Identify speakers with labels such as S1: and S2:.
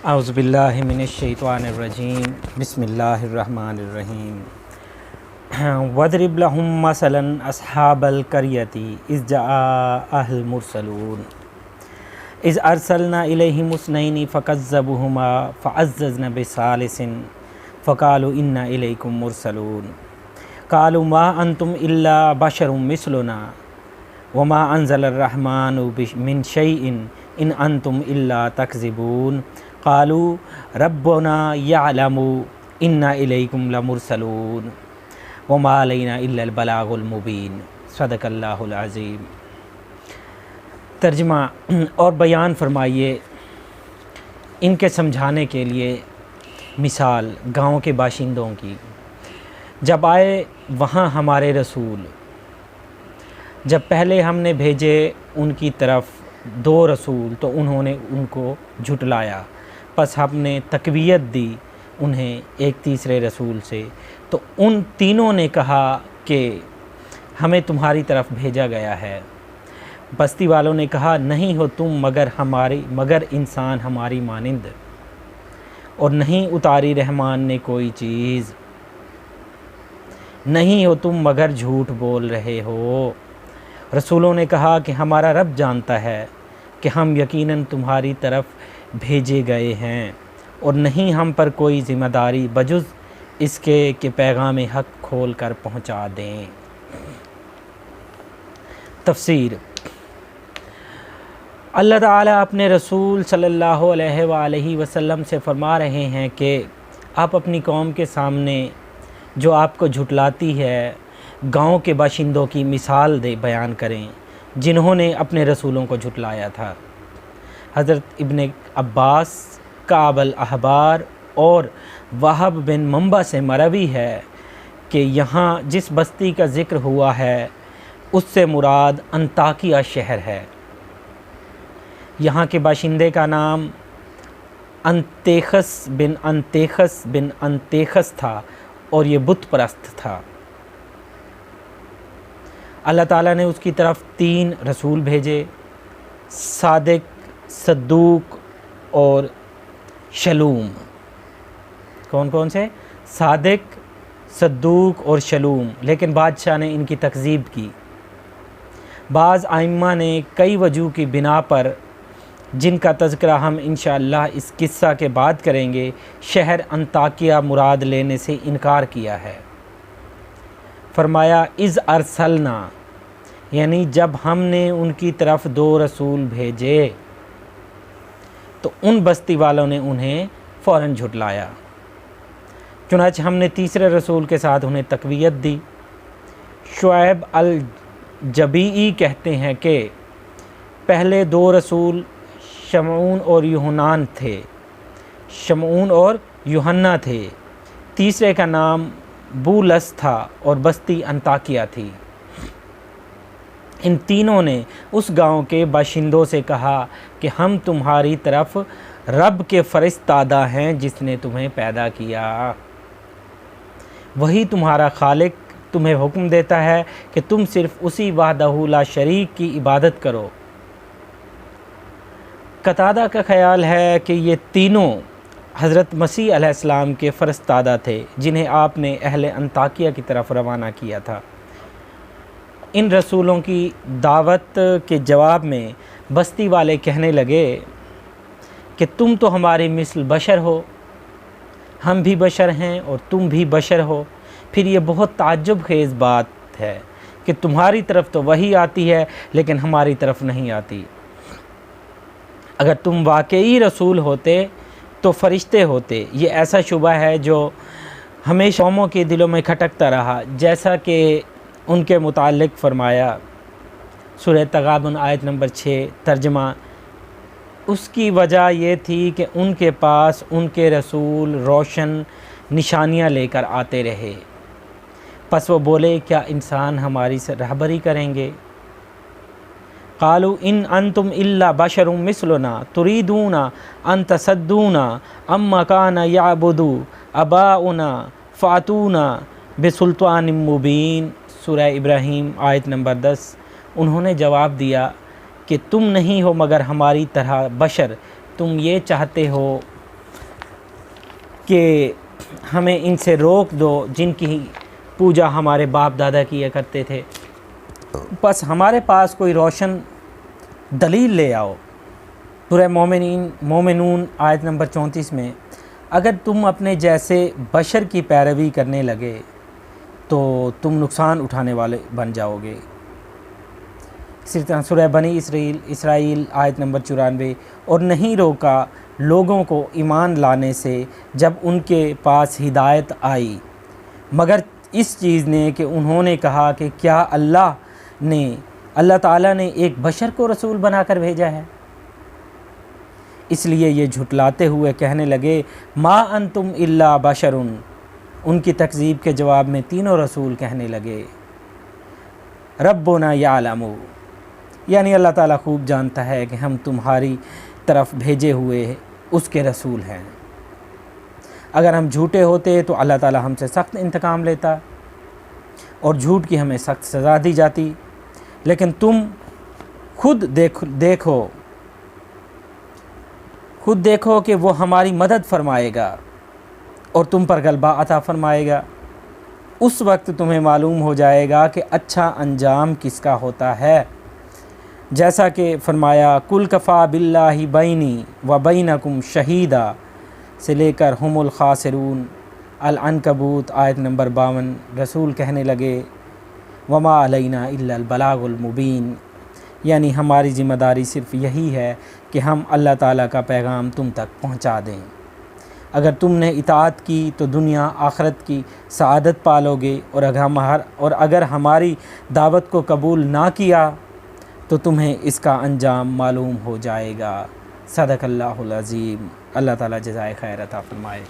S1: اعوذ باللہ من الشیطان الرجیم بسم اللہ الرحمن الرحیم وَاضْرِبْ لَهُم مَّثَلًا أَصْحَابَ الْقَرْيَةِ إِذْ جَاءَهَا الْمُرْسَلُونَ إِذْ أَرْسَلْنَا إِلَيْهِمُ اثْنَيْنِ فَكَذَّبُوهُمَا فَعَزَّزْنَا بِثَالِثٍ فَقَالُوا إِنَّا إِلَيْكُم مُّرْسَلُونَ قَالُوا مَا أَنتُمْ إِلَّا بَشَرٌ مِّثْلُنَا وَمَا أَنزَلَ الرَّحْمَٰنُ مِن شَيْءٍ إِنْ أَنتُمْ إِلَّا تَكْذِبُونَ قَالُوا رَبُّنَا يَعْلَمُ إِنَّا إِلَيْكُمْ لَمُرْسَلُونَ وَمَا عَلَيْنَا إِلَّا الْبَلَاغُ الْمُبِينُ صدق اللہ العظیم۔ ترجمہ اور بیان فرمائیے ان کے سمجھانے کے لیے مثال گاؤں کے باشندوں کی۔ جب آئے وہاں ہمارے رسول، جب پہلے ہم نے بھیجے ان کی طرف 2 رسول تو انہوں نے ان کو جھٹلایا، پس ہم نے تقویت دی انہیں ایک تیسرے رسول سے، تو ان تینوں نے کہا کہ ہمیں تمہاری طرف بھیجا گیا ہے۔ بستی والوں نے کہا نہیں ہو تم مگر انسان ہماری مانند، اور نہیں اتاری رحمان نے کوئی چیز، نہیں ہو تم مگر جھوٹ بول رہے ہو۔ رسولوں نے کہا کہ ہمارا رب جانتا ہے کہ ہم یقیناً تمہاری طرف بھیجے گئے ہیں، اور نہیں ہم پر کوئی ذمہ داری بجز اس کے کہ پیغام حق کھول کر پہنچا دیں۔ تفسیر۔ اللہ تعالیٰ اپنے رسول صلی اللہ علیہ وآلہ وسلم سے فرما رہے ہیں کہ آپ اپنی قوم کے سامنے جو آپ کو جھٹلاتی ہے گاؤں کے باشندوں کی مثال بیان کریں جنہوں نے اپنے رسولوں کو جھٹلایا تھا۔ حضرت ابن عباس، کعب الاحبار اور وہب بن منبع سے مروی ہے کہ یہاں جس بستی کا ذکر ہوا ہے اس سے مراد انطاکیہ شہر ہے۔ یہاں کے باشندے کا نام انتیخس بن انتیخس تھا اور یہ بت پرست تھا۔ اللہ تعالیٰ نے اس کی طرف 3 رسول بھیجے، صادق، صدوق اور شلوم۔ کون سے؟ صادق، صدوق اور شلوم، لیکن بادشاہ نے ان کی تکذیب کی۔ بعض ائمہ نے کئی وجوہ کی بنا پر، جن کا تذکرہ ہم انشاءاللہ اس قصہ کے بعد کریں گے، شہر انطاکیہ مراد لینے سے انکار کیا ہے۔ فرمایا اذ ارسلنا، یعنی جب ہم نے ان کی طرف 2 رسول بھیجے تو ان بستی والوں نے انہیں فوراً جھٹلایا، چنانچہ ہم نے تیسرے رسول کے ساتھ انہیں تقویت دی۔ شعیب الجبیعی کہتے ہیں کہ پہلے 2 رسول شمعون اور یوحنا تھے، تیسرے کا نام بولس تھا اور بستی انطاکیہ تھی۔ ان تینوں نے اس گاؤں کے باشندوں سے کہا کہ ہم تمہاری طرف رب کے فرستادہ ہیں جس نے تمہیں پیدا کیا، وہی تمہارا خالق تمہیں حکم دیتا ہے کہ تم صرف اسی وحدہ لا شریک کی عبادت کرو۔ قتادہ کا خیال ہے کہ یہ تینوں حضرت مسیح علیہ السلام کے فرستادہ تھے جنہیں آپ نے اہل انطاکیہ کی طرف روانہ کیا تھا۔ ان رسولوں کی دعوت کے جواب میں بستی والے کہنے لگے کہ تم تو ہمارے مثل بشر ہو، ہم بھی بشر ہیں اور تم بھی بشر ہو، پھر یہ بہت تعجب خیز بات ہے کہ تمہاری طرف تو وحی آتی ہے لیکن ہماری طرف نہیں آتی۔ اگر تم واقعی رسول ہوتے تو فرشتے ہوتے۔ یہ ایسا شبہ ہے جو ہمیشہ قوموں کے دلوں میں کھٹکتا رہا، جیسا کہ ان کے متعلق فرمایا سورہ تغابن آیت نمبر 6۔ ترجمہ، اس کی وجہ یہ تھی کہ ان کے پاس ان کے رسول روشن نشانیاں لے کر آتے رہے، پس وہ بولے کیا انسان ہماری رہبری کریں گے؟ قالوا ان انتم الا بشر مثلنا تريدون ان تصدونا عما كان يعبد اباؤنا فاتونا بسلطان مبین۔ سورہ ابراہیم آیت نمبر 10۔ انہوں نے جواب دیا کہ تم نہیں ہو مگر ہماری طرح بشر، تم یہ چاہتے ہو کہ ہمیں ان سے روک دو جن کی پوجا ہمارے باپ دادا کیا کرتے تھے، بس ہمارے پاس کوئی روشن دلیل لے آؤ۔ سورہ مومنون آیت نمبر 34 میں اگر تم اپنے جیسے بشر کی پیروی کرنے لگے تو تم نقصان اٹھانے والے بن جاؤ گے۔ اسی طرح سورہ بنی اسرائیل آیت نمبر 94، اور نہیں روکا لوگوں کو ایمان لانے سے جب ان کے پاس ہدایت آئی، مگر اس چیز نے کہ انہوں نے کہا کہ کیا اللہ تعالیٰ نے ایک بشر کو رسول بنا کر بھیجا ہے؟ اس لیے یہ جھٹلاتے ہوئے کہنے لگے ما انتم الا بشر، ان کی تکذیب کے جواب میں تینوں رسول کہنے لگے ربنا یعلم، یعنی اللہ تعالیٰ خوب جانتا ہے کہ ہم تمہاری طرف بھیجے ہوئے اس کے رسول ہیں۔ اگر ہم جھوٹے ہوتے تو اللہ تعالیٰ ہم سے سخت انتقام لیتا اور جھوٹ کی ہمیں سخت سزا دی جاتی، لیکن تم خود دیکھو کہ وہ ہماری مدد فرمائے گا اور تم پر غلبہ عطا فرمائے گا۔ اس وقت تمہیں معلوم ہو جائے گا کہ اچھا انجام کس کا ہوتا ہے، جیسا کہ فرمایا کل کفا باللہ بینی و بینکم شہیدا سے لے کر ہم الخاسرون العنکبوت آیت نمبر 52۔ رسول کہنے لگے وما علینا الا البلاغ المبین، یعنی ہماری ذمہ داری صرف یہی ہے کہ ہم اللہ تعالیٰ کا پیغام تم تک پہنچا دیں۔ اگر تم نے اطاعت کی تو دنیا آخرت کی سعادت پالو گے، اور اگر ہماری دعوت کو قبول نہ کیا تو تمہیں اس کا انجام معلوم ہو جائے گا۔ صدق اللہ العظیم۔ اللہ تعالیٰ جزائے خیر عطا فرمائے۔